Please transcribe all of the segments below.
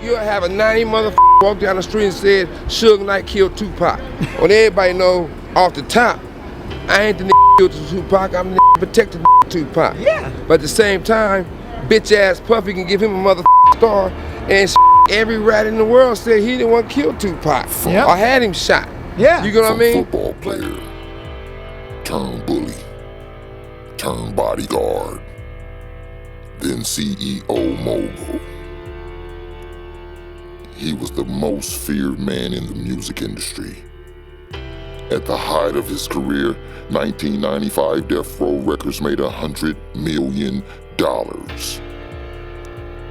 you'll have a 90 motherfucker walk down the street and said Suge Knight killed Tupac. When everybody know off the top, I ain't the nigga killed Tupac, I'm the nigga protected Tupac. Yeah. But at the same time, bitch ass Puffy can give him a motherfucking star, and every rat in the world said he didn't want to kill Tupac. Yep. Or had him shot. Yeah. You get what I mean? Football player, turned bully, turned bodyguard, then CEO mogul. He was the most feared man in the music industry. At the height of his career, 1995 Death Row Records made $100 million.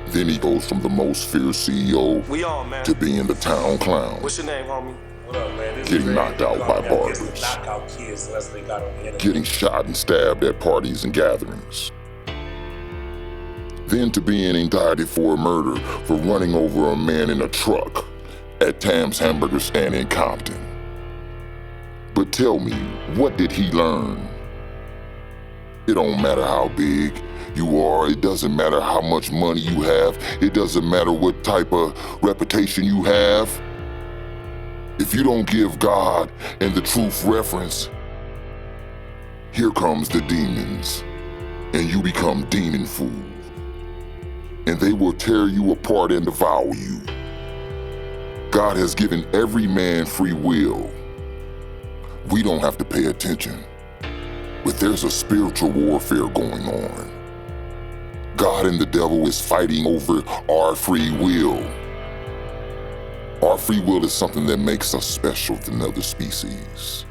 Then he goes from the most feared CEO to being the town clown. What's your name, homie? What up, man? Getting knocked out by barbers. Knockout kids unless they got on the internet. Getting shot and stabbed at parties and gatherings. Then to being indicted for a murder for running over a man in a truck at Tam's Hamburger Stand in Compton. But tell me, what did he learn? It don't matter how big you are, it doesn't matter how much money you have, it doesn't matter what type of reputation you have. If you don't give God and the truth reference, here comes the demons, and you become demon food. And they will tear you apart and devour you. God has given every man free will. We don't have to pay attention, but there's a spiritual warfare going on. God and the devil is fighting over our free will. Our free will is something that makes us special than other species.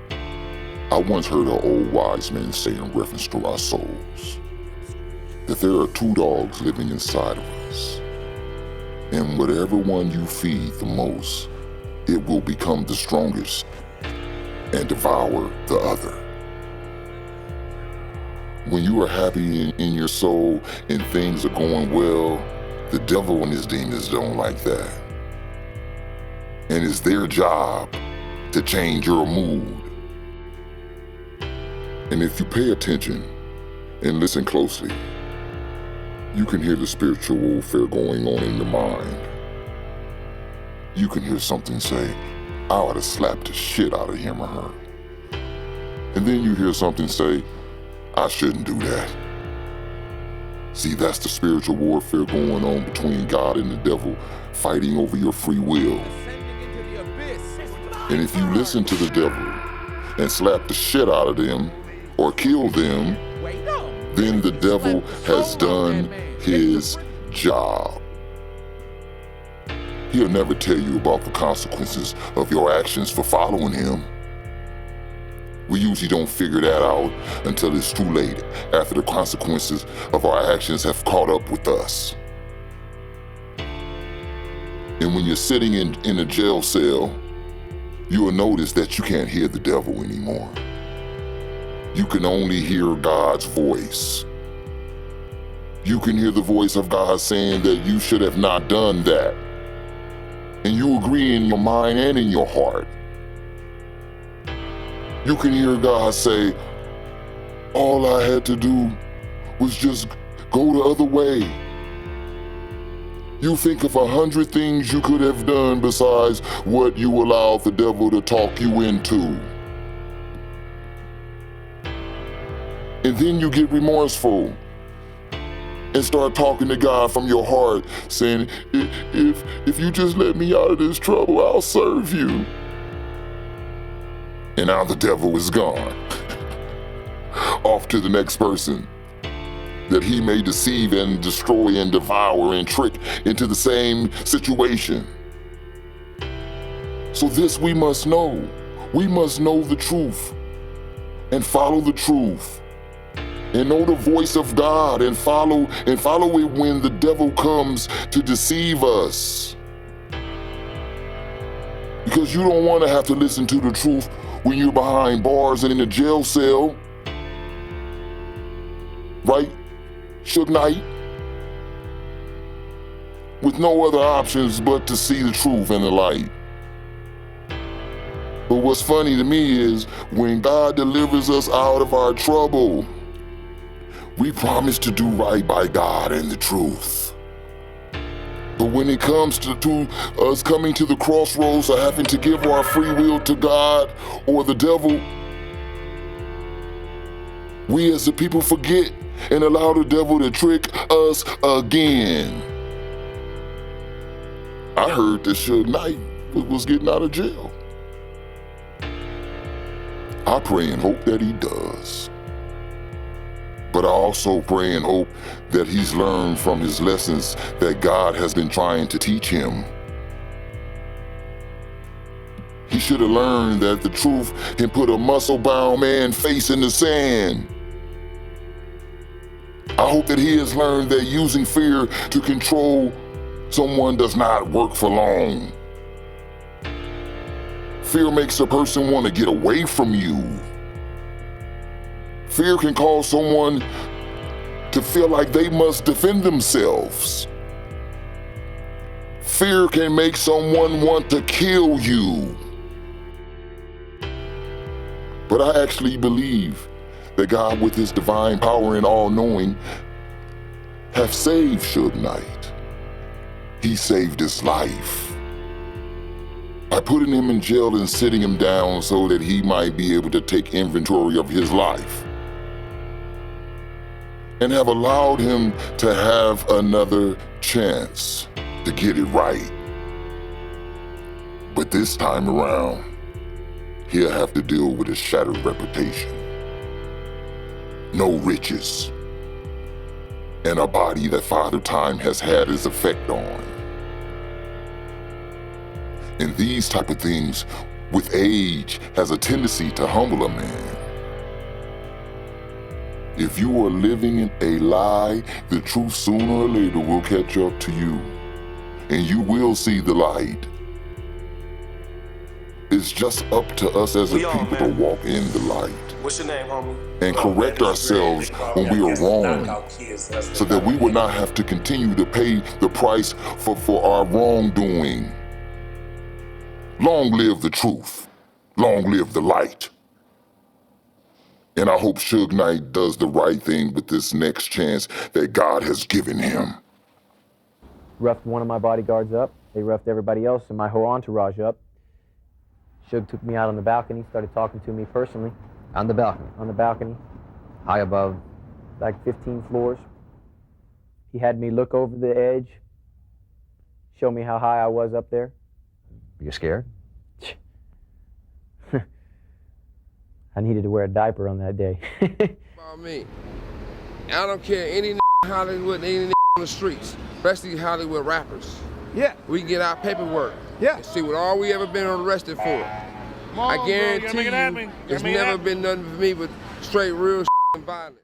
I once heard an old wise man say in reference to our souls, that there are two dogs living inside of us, and whatever one you feed the most, it will become the strongest and devour the other. When you are happy in your soul and things are going well, the devil and his demons don't like that. And it's their job to change your mood. And if you pay attention and listen closely, you can hear the spiritual warfare going on in your mind. You can hear something say, I ought to slap the shit out of him or her. And then you hear something say, I shouldn't do that. See, that's the spiritual warfare going on between God and the devil, fighting over your free will. And if you listen to the devil and slap the shit out of them or kill them, then the devil has done his job. He'll never tell you about the consequences of your actions for following him. We usually don't figure that out until it's too late, after the consequences of our actions have caught up with us. And when you're sitting in a jail cell, you will notice that you can't hear the devil anymore. You can only hear God's voice. You can hear the voice of God saying that you should have not done that. And you agree in your mind and in your heart. You can hear God say, all I had to do was just go the other way. You think of 100 things you could have done besides what you allowed the devil to talk you into. And then you get remorseful and start talking to God from your heart, saying, if you just let me out of this trouble, I'll serve you. And now the devil is gone. Off to the next person, that he may deceive and destroy and devour and trick into the same situation. So this we must know. We must know the truth and follow the truth. And know the voice of God and follow it when the devil comes to deceive us. Because you don't want to have to listen to the truth when you're behind bars and in a jail cell. Right, Suge Knight? With no other options but to see the truth and the light. But what's funny to me is when God delivers us out of our trouble, we promise to do right by God and the truth. But But when it comes to us coming to the crossroads of having to give our free will to God or the devil, we as the people forget and allow the devil to trick us again. I heard that Suge Knight was getting out of jail. I pray and hope that he does. But I also pray and hope that he's learned from his lessons that God has been trying to teach him. He should have learned that the truth can put a muscle-bound man's face in the sand. I hope that he has learned that using fear to control someone does not work for long. Fear makes a person want to get away from you. Fear can cause someone to feel like they must defend themselves. Fear can make someone want to kill you. But I actually believe that God, with his divine power and all-knowing, have saved Suge Knight. He saved his life by putting him in jail and sitting him down so that he might be able to take inventory of his life and have allowed him to have another chance to get it right. But this time around, he'll have to deal with his shattered reputation. No riches, and a body that Father Time has had his effect on. And these type of things, with age, has a tendency to humble a man. If you are living in a lie, the truth sooner or later will catch up to you, and you will see the light. It's just up to us as a people to walk in the light. What's your name, homie? And correct ourselves when we are wrong, so that we will not have to continue to pay the price for our wrongdoing. Long live the truth. Long live the light. And I hope Suge Knight does the right thing with this next chance that God has given him. Roughed one of my bodyguards up. They roughed everybody else and my whole entourage up. Suge took me out on the balcony, started talking to me personally. On the balcony? On the balcony, high above, like 15 floors. He had me look over the edge, show me how high I was up there. Were you scared? I needed to wear a diaper on that day. About me, I don't care any Hollywood, any on the streets, especially Hollywood rappers. Yeah. We can get our paperwork. Yeah. And see what all we ever been arrested for. Come on, I guarantee bro, you there's never been nothing for me but straight real and violence.